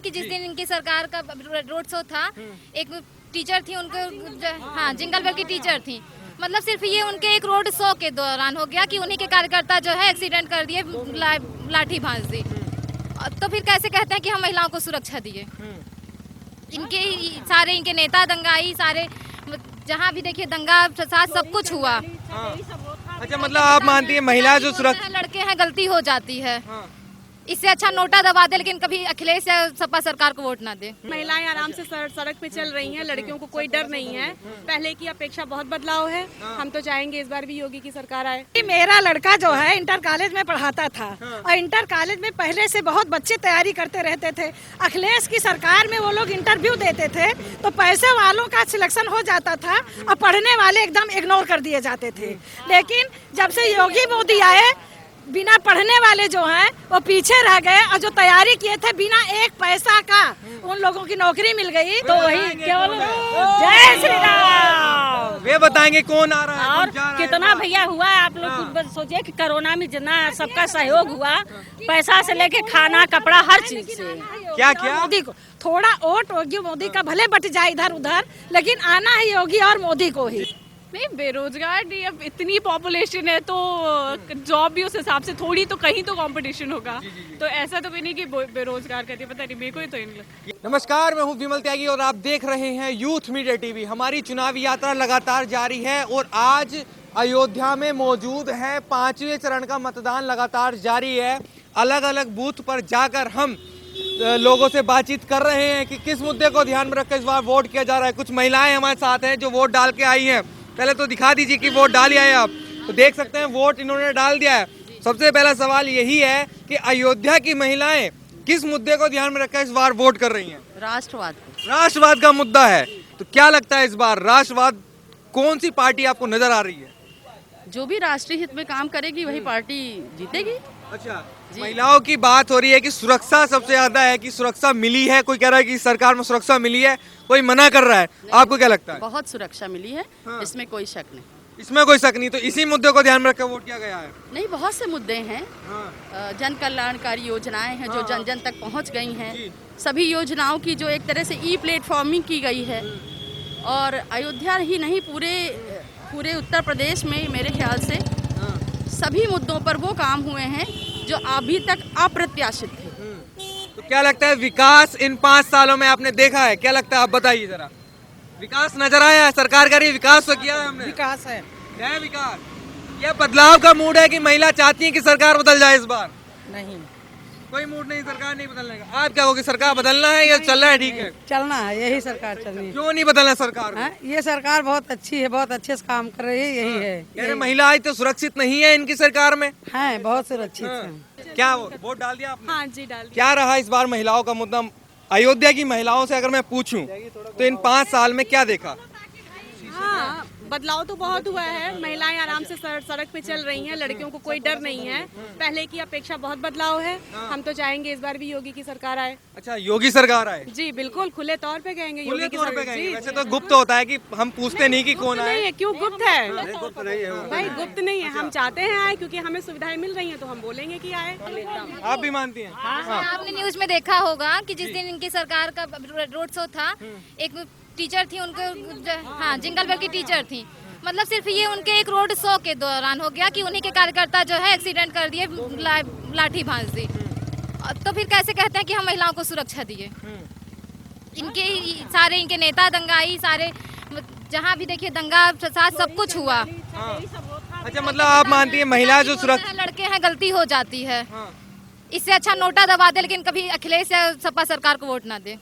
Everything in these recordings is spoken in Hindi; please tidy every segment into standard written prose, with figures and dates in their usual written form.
कि जिस दिन इनकी सरकार का रोड शो था, एक टीचर थी उनको, हाँ, जिंगल बेल की टीचर थी। मतलब सिर्फ ये उनके एक रोड शो के दौरान हो गया कि उन्हीं के कार्यकर्ता जो है एक्सीडेंट कर दिए, लाठी भांज दी। तो फिर कैसे कहते हैं कि हम महिलाओं को सुरक्षा दिए? इनके नेता दंगाई, सारे जहाँ भी देखिए दंगा फसाद सब कुछ हुआ। अच्छा, मतलब आप मानती है महिला जो सुरक्षा, लड़के हैं गलती हो जाती है, इससे अच्छा नोटा दबा दे, लेकिन कभी अखिलेश या सपा सरकार को वोट ना दे। महिलाएं आराम से सड़क पे चल रही हैं, लड़कियों को कोई डर नहीं है। पहले की अपेक्षा बहुत बदलाव है। हम तो चाहेंगे इस बार भी योगी की सरकार आए। मेरा लड़का जो है इंटर कॉलेज में पढ़ाता था और इंटर कॉलेज में पहले से बहुत बच्चे तैयारी करते रहते थे। अखिलेश की सरकार में वो लोग इंटरव्यू देते थे तो पैसे वालों का सिलेक्शन हो जाता था और पढ़ने वाले एकदम इग्नोर कर दिए जाते थे। लेकिन जब से योगी मोदी आए, बिना पढ़ने वाले जो हैं वो पीछे रह गए और जो तैयारी किए थे बिना एक पैसा का उन लोगों की नौकरी मिल गई। तो वही केवल जय श्री राम। वे बताएंगे कौन आ रहा है, और कौन जा रहा है कितना भैया हुआ है। आप लोग खुद सोचिए कि कोरोना में जितना सबका सहयोग हुआ, पैसा से लेके खाना कपड़ा हर चीज से। क्या क्या मोदी को थोड़ा वोट योगी मोदी का भले बट जाए इधर उधर, लेकिन आना है योगी और मोदी को ही। नहीं, बेरोजगार नहीं, अब इतनी पॉपुलेशन है तो जॉब भी उस हिसाब से थोड़ी तो कहीं तो कंपटीशन होगा। तो ऐसा तो भी नहीं कि बेरोजगार कहते, पता नहीं मेरे को ही तो नहीं लगता। नमस्कार, मैं हूं विमल त्यागी और आप देख रहे हैं यूथ मीडिया टीवी। हमारी चुनावी यात्रा लगातार जारी है और आज अयोध्या में मौजूद है। 5वें चरण का मतदान लगातार जारी है। अलग अलग बूथ पर जाकर हम लोगों से बातचीत कर रहे हैं कि किस मुद्दे को ध्यान में रखकर इस बार वोट किया जा रहा है। कुछ महिलाएं हमारे साथ हैं जो वोट डाल के आई हैं। पहले तो दिखा दीजिए कि वोट डाल आए आप। तो देख सकते हैं वोट इन्होंने डाल दिया है। सबसे पहला सवाल यही है कि अयोध्या की महिलाएं किस मुद्दे को ध्यान में रखकर इस बार वोट कर रही हैं? राष्ट्रवाद। राष्ट्रवाद का मुद्दा है। तो क्या लगता है इस बार राष्ट्रवाद कौन सी पार्टी आपको नजर आ रही है? जो भी राष्ट्रीय हित में काम करेगी वही पार्टी जीतेगी। अच्छा, महिलाओं की बात हो रही है कि सुरक्षा सबसे ज्यादा है, कि सुरक्षा मिली है। कोई कह रहा है कि सरकार में सुरक्षा मिली है, कोई मना कर रहा है। आपको क्या लगता है? बहुत सुरक्षा मिली है, इसमें कोई शक नहीं। इसमें कोई शक नहीं। तो इसी मुद्दे को ध्यान में रखकर वोट किया गया है? नहीं, बहुत से मुद्दे हैं। जन कल्याणकारी योजनाएं हैं जो जन जन तक पहुंच गई हैं। सभी योजनाओं की जो एक तरह से ई प्लेटफॉर्मिंग की गई है। और अयोध्या ही नहीं, पूरे उत्तर प्रदेश में मेरे ख्याल से सभी मुद्दों पर वो काम हुए हैं जो अभी तक अप्रत्याशित थे। तो क्या लगता है विकास इन 5 सालों में आपने देखा है? क्या लगता है, आप बताइए जरा। विकास नजर आया है? सरकार का विकास तो किया है हमने। विकास है, क्या है विकास? क्या बदलाव का मूड है कि महिला चाहती है कि सरकार बदल जाए इस बार? नहीं कोई मूड नहीं, सरकार नहीं बदलने का। आप क्या कहोगे, सरकार बदलना है या चल रहा है ठीक है? चलना है, यही सरकार चलनी है। क्यों नहीं बदलना सरकार को? ये सरकार बहुत अच्छी है, बहुत अच्छे से काम कर रही है, यही है। यानी महिला आज तो सुरक्षित नहीं है इनकी सरकार में? है, बहुत सुरक्षित है। क्या वोट डाल दिया आपने? हाँ जी, डाल। क्या रहा इस बार महिलाओं का मुद्दा? अयोध्या की महिलाओं से अगर मैं पूछूं तो इन 5 साल में क्या देखा? हाँ, बदलाव तो बहुत हुआ है। महिलाएं आराम से सड़क पे चल रही हैं, लड़कियों को कोई डर नहीं है। पहले की अपेक्षा बहुत बदलाव है। हम तो चाहेंगे इस बार भी योगी की सरकार आए। अच्छा, योगी सरकार आए? जी बिल्कुल, खुले तौर पे कहेंगे खुले योगी की तौर पे सरकार। कहेंगे। जी, वैसे तो गुप्त होता है कि हम पूछते नहीं कि कौन नहीं आए। है, क्यों गुप्त है? गुप्त नहीं है भाई गुप्त नहीं है, हम चाहते हैं आए क्योंकि हमें सुविधाएं मिल रही हैं तो हम बोलेंगे कि आए। आप भी मानती हैं? आपने न्यूज में देखा होगा कि जिस दिन इनकी सरकार का रोड शो था, एक टीचर थी उनको, हाँ, जिंगल बेल की टीचर थी। मतलब सिर्फ ये उनके एक रोड शो के दौरान हो गया कि उन्हीं के कार्यकर्ता जो है एक्सीडेंट कर दिए, लाठी भांज दी। तो फिर कैसे कहते हैं कि हम महिलाओं को सुरक्षा दिए? इनके नेता दंगाई, सारे जहाँ भी देखिए दंगा फसाद सब कुछ हुआ। अच्छा, मतलब आप मानती है महिला जो सुरक्षा, लड़के हैं गलती हो जाती है, इससे अच्छा नोटा दबा दे, लेकिन कभी अखिलेश या सपा सरकार को वोट ना दे।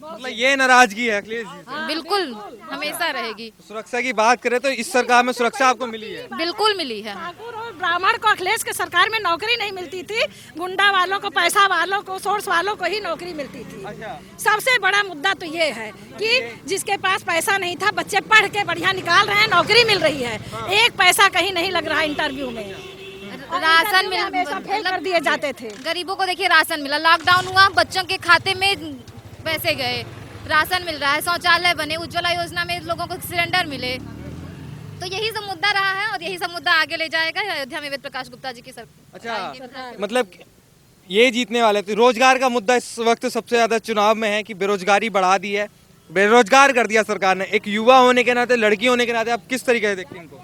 मतलब ये नाराजगी है अखिलेश जी से? बिल्कुल, हमेशा रहेगी। सुरक्षा की बात करें तो इस सरकार में सुरक्षा आपको मिली है? बिल्कुल मिली है। ठाकुर और ब्राह्मण को अखिलेश के सरकार में नौकरी नहीं मिलती थी, गुंडा वालों को, पैसा वालों को, सोर्स वालों को ही नौकरी मिलती थी। अच्छा। सबसे बड़ा मुद्दा तो ये है कि जिसके पास पैसा नहीं था, बच्चे पढ़ के बढ़िया निकाल रहे हैं, नौकरी मिल रही है। एक पैसा कहीं नहीं लग रहा इंटरव्यू में। राशन हमेशा फेल कर दिए जाते थे। गरीबों को देखिए राशन मिला, लॉकडाउन हुआ, बच्चों के खाते में पैसे गए, राशन मिल रहा है, शौचालय बने, उज्ज्वला योजना में लोगों को सिलेंडर मिले। तो यही सब मुद्दा रहा है और यही सब मुद्दा आगे ले जाएगा अयोध्या में वेद प्रकाश गुप्ता जी की सरकार। अच्छा, मतलब ये जीतने वाले थे। रोजगार का मुद्दा इस वक्त सबसे ज्यादा चुनाव में है कि बेरोजगारी बढ़ा दी है, बेरोजगार कर दिया सरकार ने। एक युवा होने के नाते, लड़की होने के नाते आप किस तरीके से देखते हैं इनको?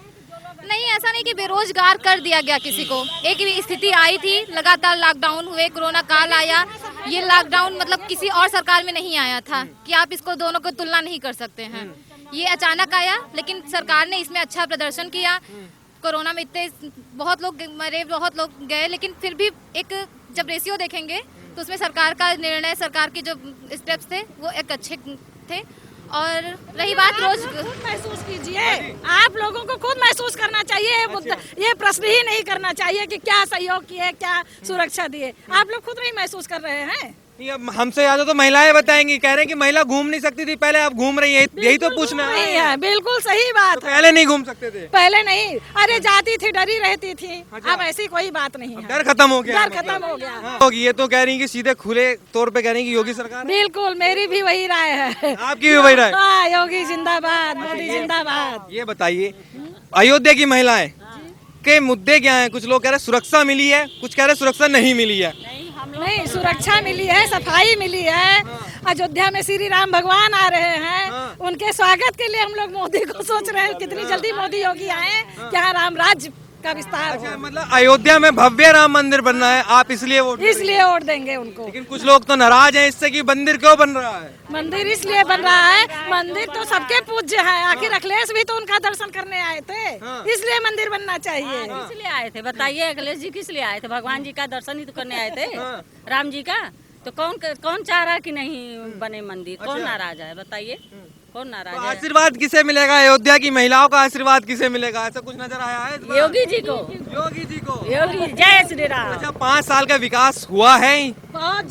नहीं, ऐसा नहीं कि बेरोजगार कर दिया गया किसी को। एक स्थिति आई थी, लगातार लॉकडाउन हुए, कोरोना काल आया। ये लॉकडाउन मतलब किसी और सरकार में नहीं आया था कि आप इसको दोनों को तुलना नहीं कर सकते हैं। ये अचानक आया, लेकिन सरकार ने इसमें अच्छा प्रदर्शन किया। कोरोना में इतने बहुत लोग मरे, बहुत लोग गए, लेकिन फिर भी एक जब रेशियो देखेंगे तो उसमें सरकार का निर्णय, सरकार के जो स्टेप्स थे वो एक अच्छे थे। और रही बात रोज खुद महसूस कीजिए, आप लोगों को खुद महसूस करना चाहिए। ये प्रश्न ही नहीं करना चाहिए कि क्या सहयोग किए, क्या सुरक्षा दिए। आप लोग खुद नहीं महसूस कर रहे हैं। ये हमसे ज्यादा तो महिलाएं बताएंगी, कह रहे हैं कि महिला घूम नहीं सकती थी पहले, अब घूम रही है। यही तो पूछना नहीं है, बिल्कुल सही बात तो है। पहले नहीं घूम सकते थे? पहले नहीं, अरे जाती थी, डरी रहती थी। अब ऐसी कोई बात नहीं है, डर खत्म हो गया। डर खत्म हो गया। हाँ। ये तो कह रही है कि सीधे खुले तौर पे कह रही है कि योगी सरकार। बिल्कुल, मेरी भी वही राय है। आपकी भी वही राय? हाँ, योगी जिंदाबाद, मोदी जिंदाबाद। ये बताइए, अयोध्या की महिलाएं के मुद्दे क्या हैं? कुछ लोग कह रहे हैं सुरक्षा मिली है, कुछ कह रहे हैं सुरक्षा नहीं मिली है। नहीं, सुरक्षा मिली है, सफाई मिली है। अयोध्या में श्री राम भगवान आ रहे हैं, उनके स्वागत के लिए हम लोग मोदी को सोच रहे हैं कितनी जल्दी मोदी योगी आए कि यहाँ राम राज्य का विस्तार हो। मतलब अयोध्या में भव्य राम मंदिर बनना है, आप इसलिए वोट? इसलिए वोट देंगे उनको। लेकिन कुछ लोग तो नाराज हैं इससे कि मंदिर क्यों बन रहा है? मंदिर इसलिए बन रहा है, मंदिर तो सबके पूज्य है। आखिर अखिलेश भी तो उनका दर्शन करने आए थे, इसलिए मंदिर बनना चाहिए। किस लिए आए थे बताइए? अखिलेश जी किस लिए आए थे? भगवान जी का दर्शन ही तो करने आए थे, राम जी का। तो कौन चाह रहा कि नहीं बने मंदिर? कौन नाराज है बताइए? कौन नाराज तो है? आशीर्वाद किसे मिलेगा? अयोध्या की महिलाओं का आशीर्वाद किसे मिलेगा? ऐसा कुछ नजर आया है इस बार? योगी जी को। योगी जी को। योगी, जय श्री राम। अच्छा, 5 साल का विकास हुआ है? बहुत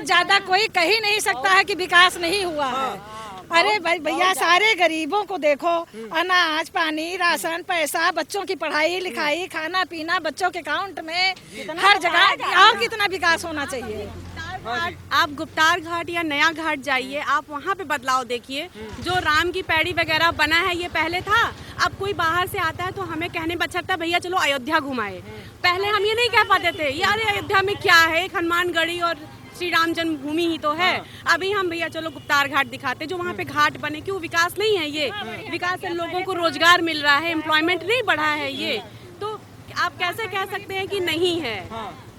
ज्यादा कोई कह ही नहीं सकता है कि विकास नहीं हुआ है। अरे भाई भैया, सारे गरीबों को देखो, अनाज पानी, राशन, पैसा, बच्चों की पढ़ाई लिखाई, खाना पीना बच्चों के अकाउंट में, हर जगह। और कितना विकास होना चाहिए? आप गुप्तार घाट या नया घाट जाइए, आप वहाँ पे बदलाव देखिए। जो राम की पैड़ी वगैरह बना है ये पहले था। अब कोई बाहर से आता है तो हमें कहने बचता है भैया चलो अयोध्या घुमाए। पहले हम ये नहीं कह पाते थे यार अयोध्या में क्या है, एक हनुमानगढ़ी और श्री राम जन्मभूमि ही तो है। अभी हम भैया चलो गुप्तार घाट दिखाते, जो वहाँ पे घाट बने। क्यों? विकास नहीं है ये? विकास है, लोगों को रोजगार मिल रहा है, एम्प्लॉयमेंट नहीं बढ़ा है ये। तो आप कैसे कह सकते हैं कि नहीं है?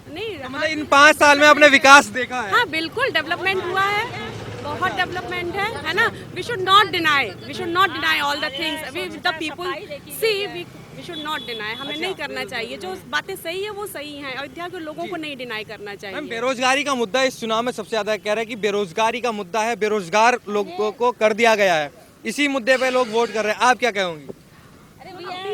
नहीं, मतलब इन 5 साल में आपने विकास देखा है? हाँ बिल्कुल, डेवलपमेंट हुआ है, बहुत डेवलपमेंट है ना। We should not deny all the things the people see. We should not deny, हमें नहीं करना चाहिए। जो बातें सही है वो सही हैं। अयोध्या के लोगों को नहीं डिनाई करना चाहिए। बेरोजगारी का मुद्दा इस चुनाव में सबसे ज्यादा कह रहे हैं कि बेरोजगारी का मुद्दा है, बेरोजगार लोगों को कर दिया गया है, इसी मुद्दे पे लोग वोट कर रहे हैं। आप क्या कहोगे?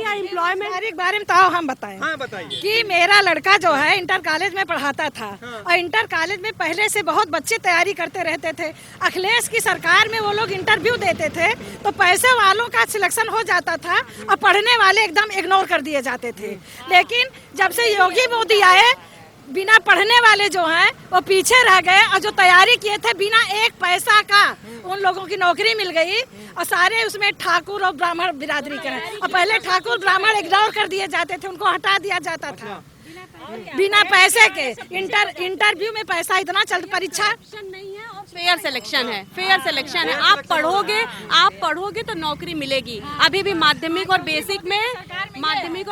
एम्प्लॉयमेंट एक बारे में तो हम बताएं। हाँ, बताइए। कि मेरा लड़का जो है इंटर कॉलेज में पढ़ाता था, और इंटर कॉलेज में पहले से बहुत बच्चे तैयारी करते रहते थे। अखिलेश की सरकार में वो लोग इंटरव्यू देते थे तो पैसे वालों का सिलेक्शन हो जाता था और पढ़ने वाले एकदम इग्नोर कर दिए जाते थे। लेकिन जब से योगी मोदी आए, बिना पढ़ने वाले जो हैं वो पीछे रह गए, और जो तैयारी किए थे बिना एक पैसा का उन लोगों की नौकरी मिल गई। और सारे उसमें ठाकुर और ब्राह्मण बिरादरी के हैं, और पहले ठाकुर ब्राह्मण इग्नोर कर दिए जाते थे, उनको हटा दिया जाता था बिना पैसे के। इंटरव्यू में पैसा इतना चलता, परीक्षा नहीं है और फेयर सिलेक्शन है, फेयर सिलेक्शन है। आप पढ़ोगे तो नौकरी मिलेगी। अभी भी माध्यमिक और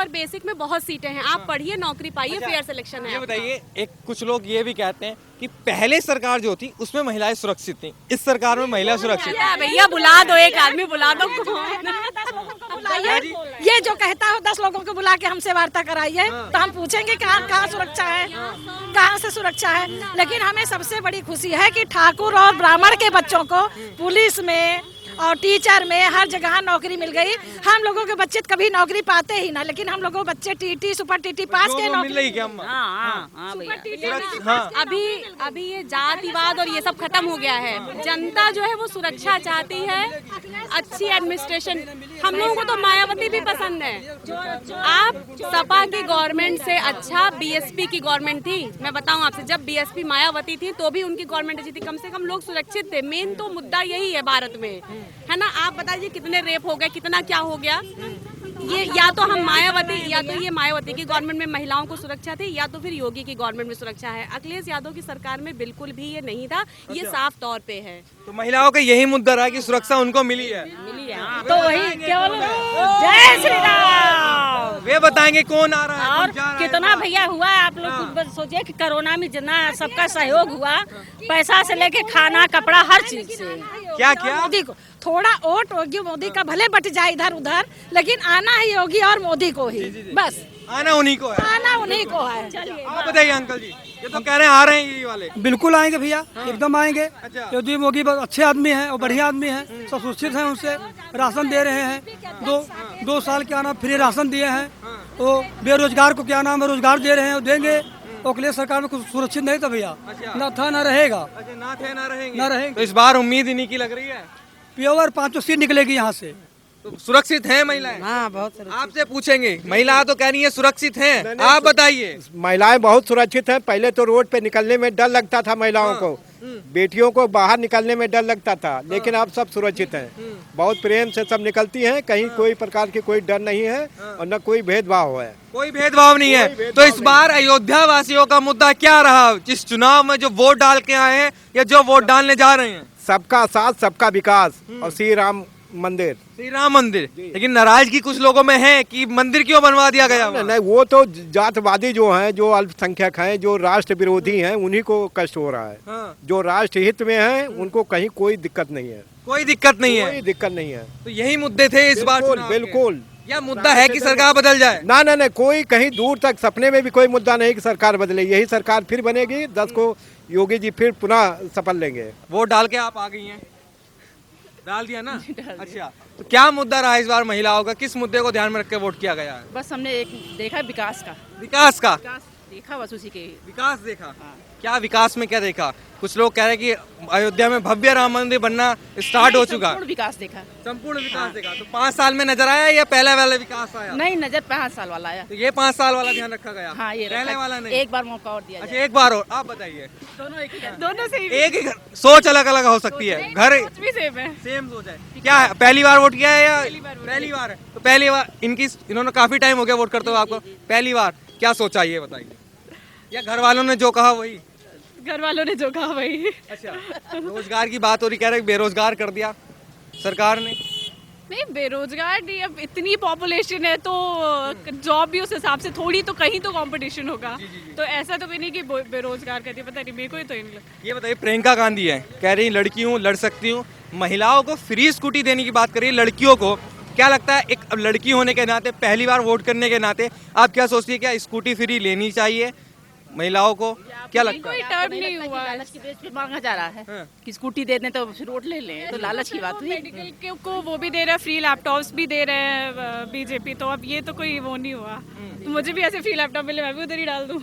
बेसिक में बहुत सीटें हैं। आप पढ़िए, नौकरी पाइए, फेयर सिलेक्शन है। ये बताइए, एक कुछ लोग ये भी कहते हैं कि पहले सरकार जो थी उसमें महिलाएं सुरक्षित थी, इस सरकार में महिला सुरक्षित है। भैया बुला दो, एक आदमी बुला दो। ये जो कहता हो 10 लोगों को बुला के हमसे वार्ता कराइए, तो हम पूछेंगे कहाँ सुरक्षा है, कहाँ से सुरक्षा है। लेकिन हमें सबसे बड़ी खुशी है कि ठाकुर और ब्राह्मण के बच्चों को पुलिस में और टीचर में हर जगह नौकरी मिल गई। हम लोगों के बच्चे कभी नौकरी पाते ही ना, लेकिन हम लोगों के बच्चे टीटी सुपर टीटी पास के मिल रही क्या? हाँ। अभी ये जातिवाद और ये सब खत्म हो गया है। जनता जो है वो सुरक्षा चाहती है, अच्छी एडमिनिस्ट्रेशन। हम लोगों को तो मायावती भी पसंद है। आप सपा की गवर्नमेंट से अच्छा बीएसपी की गवर्नमेंट थी। मैं बताऊं आपसे, जब बीएसपी मायावती थी तो भी उनकी गवर्नमेंट अच्छी थी, कम से कम लोग सुरक्षित थे। मेन तो मुद्दा यही है भारत में, है ना। आप बताइए कितने रेप हो गए, कितना क्या हो गया। ये या तो हम मायावती या तो ये मायावती की गवर्नमेंट में महिलाओं को सुरक्षा थी या तो फिर योगी की गवर्नमेंट में सुरक्षा है। अखिलेश यादव की सरकार में बिल्कुल भी ये नहीं था, ये साफ तौर पे है। तो महिलाओं का यही मुद्दा रहा कि सुरक्षा उनको मिली है। तो वही केवल जय श्री राम। वे बताएंगे कौन आ रहा है, और कौन जा रहा है। कितना भैया हुआ है, आप लोग कुछ बस सोचिए कि कोरोना में जितना सबका सहयोग हुआ, पैसा से लेके खाना कपड़ा हर चीज से। क्या क्या मोदी को थोड़ा वोट योगी मोदी का भले बट जाए इधर उधर, लेकिन आना है योगी और मोदी को ही, बस आना उन्हीं को है। आना उन्हीं को है। आप बताइए अंकल जी, ये तो कह रहे हैं आ रहे हैं ये वाले। बिल्कुल आएंगे भैया, एकदम आएंगे। अच्छा। योगी मोदी बहुत अच्छे आदमी हैं और बढ़िया आदमी हैं, सब सुरक्षित हैं, उनसे राशन दे रहे हैं। दो साल क्या नाम फ्री राशन दिए हैं। तो बेरोजगार को क्या नाम है रोजगार दे रहे हैं और देंगे। अखिलेश सरकार में कुछ सुरक्षित नहीं था भैया, न था न रहेगा। अच्छा, ना थे ना रहेंगे। ना रहेंगे। तो इस बार उम्मीद इन्हीं की लग रही है। प्योर 5 सीट निकलेगी यहाँ से। तो सुरक्षित हैं महिलाएं? हाँ बहुत आपसे पूछेंगे, महिला तो कह रही है सुरक्षित हैं, आप बताइए। महिलाएं बहुत सुरक्षित हैं। पहले तो रोड पे निकलने में डर लगता था महिलाओं को, बेटियों को बाहर निकलने में डर लगता था, लेकिन अब सब सुरक्षित हैं। बहुत प्रेम से सब निकलती हैं, कहीं कोई प्रकार की कोई डर नहीं है और न कोई भेदभाव है। कोई भेदभाव नहीं है। तो इस बार अयोध्या वासियों का मुद्दा क्या रहा जिस चुनाव में जो वोट डाल के आए हैं या जो वोट डालने जा रहे हैं? सबका साथ सबका विकास और श्री राम मंदिर। श्री राम मंदिर। लेकिन नाराजगी कुछ लोगों में है कि मंदिर क्यों बनवा दिया गया? नहीं, वो तो जातवादी जो हैं, जो अल्पसंख्यक हैं, जो राष्ट्र विरोधी हैं, उन्हीं को कष्ट हो रहा है। हाँ। जो राष्ट्र हित में हैं उनको कहीं कोई दिक्कत नहीं है। कोई दिक्कत नहीं है। कोई दिक्कत नहीं है। तो यही मुद्दे थे इस बार बिल्कुल चुनाव के। बिल्कुल। या मुद्दा है कि सरकार बदल जाए? ना ना ना, कोई कहीं दूर तक सपने में भी कोई मुद्दा नहीं कि सरकार बदले। यही सरकार फिर बनेगी, 10 को योगी जी फिर पुनः शपथ लेंगे। वोट डाल के आप आ गई हैं? डाल दिया ना? अच्छा, तो क्या मुद्दा रहा इस बार महिलाओं का? किस मुद्दे को ध्यान में रख के वोट किया गया है? बस हमने एक देखा विकास का, विकास का। विकास देखा बस उसी के। विकास देखा। क्या विकास में क्या देखा? कुछ लोग कह रहे हैं कि अयोध्या में भव्य राम मंदिर बनना स्टार्ट हो चुका। संपूर्ण विकास देखा। संपूर्ण विकास देखा। तो 5 साल में नजर आया या पहले वाला विकास आया? नहीं, नजर 5 साल वाला आया। तो ये 5 साल वाला ध्यान रखा गया। हाँ, ये पहले रखा। वाला नहीं। एक बार मौका और दिया अच्छा, एक बार और। आप बताइए। दोनों से एक ही घर, सोच अलग अलग हो सकती है। घर भी सेम है। सेम सोच है। क्या है, पहली बार वोट किया है या पहली बार है? तो पहली बार इन्होंने काफी टाइम हो गया वोट करते हुए आपको। पहली बार क्या सोचा ये बताइए? या घर वालों ने जो कहा वही? घर वालों ने जो कहा वही। अच्छा, रोजगार की बात हो रही, कह रहे बेरोजगार कर दिया सरकार ने। नहीं, बेरोजगार नहीं, अब इतनी पॉपुलेशन है तो जॉब भी उस हिसाब से थोड़ी तो कहीं तो कंपटीशन होगा। तो ऐसा तो भी नहीं कि बेरोजगार कर दिया, पता नहीं मेरे को ही तो नहीं लगता। ये बताइए, प्रियंका गांधी है, कह रही लड़की हूँ लड़ सकती हूँ, महिलाओं को फ्री स्कूटी देने की बात कर रही है लड़कियों को। क्या लगता है, एक अब लड़की होने के नाते, पहली बार वोट करने के नाते आप क्या सोचती है, क्या स्कूटी फ्री लेनी चाहिए महिलाओं को? क्या लगता है? कोई टर्म नहीं हुआ है। लालच की बेस पे मांगा जा रहा है हाँ। कि स्कूटी दे दें तो फिर वोट ले लें, तो लालच की बात हुई। मेडिकल को वो भी दे रहा है, फ्री लैपटॉप्स भी दे रहे हैं बीजेपी। तो अब ये तो कोई वो नहीं हुआ। तो मुझे भी ऐसे फ्री लैपटॉप मिले, मैं भी उधर ही डाल दूँ।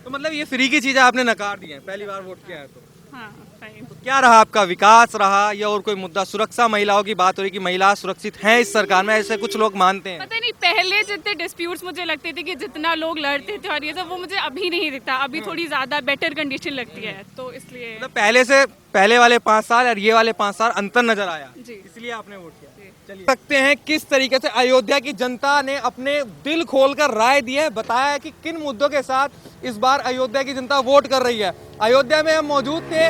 तो मतलब ये फ्री की चीजें आपने नकार दी हैं पहली बार वोट किया है तो? हाँ, फाइन। तो क्या रहा आपका, विकास रहा या और कोई मुद्दा? सुरक्षा, महिलाओं की बात हो रही कि महिला सुरक्षित हैं इस सरकार में, ऐसे कुछ लोग मानते हैं। पता नहीं, पहले जितने डिस्प्यूट्स मुझे लगते थे कि जितना लोग लड़ते थे और ये सब, वो मुझे अभी नहीं दिखता। अभी थोड़ी ज्यादा बेटर कंडीशन लगती है, तो इसलिए। मतलब पहले वाले 5 साल और ये वाले 5 साल अंतर नजर आया, जी। इसलिए आपने वोट किया। चलिए, सकते हैं किस तरीके से अयोध्या की जनता ने अपने दिल खोलकर राय दी है, बताया है कि किन मुद्दों के साथ इस बार अयोध्या की जनता वोट कर रही है। अयोध्या में हम मौजूद थे,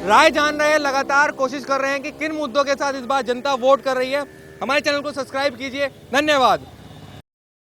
राय जान रहे हैं, लगातार कोशिश कर रहे हैं कि किन मुद्दों के साथ इस बार जनता वोट कर रही है। हमारे चैनल को सब्सक्राइब कीजिए। धन्यवाद।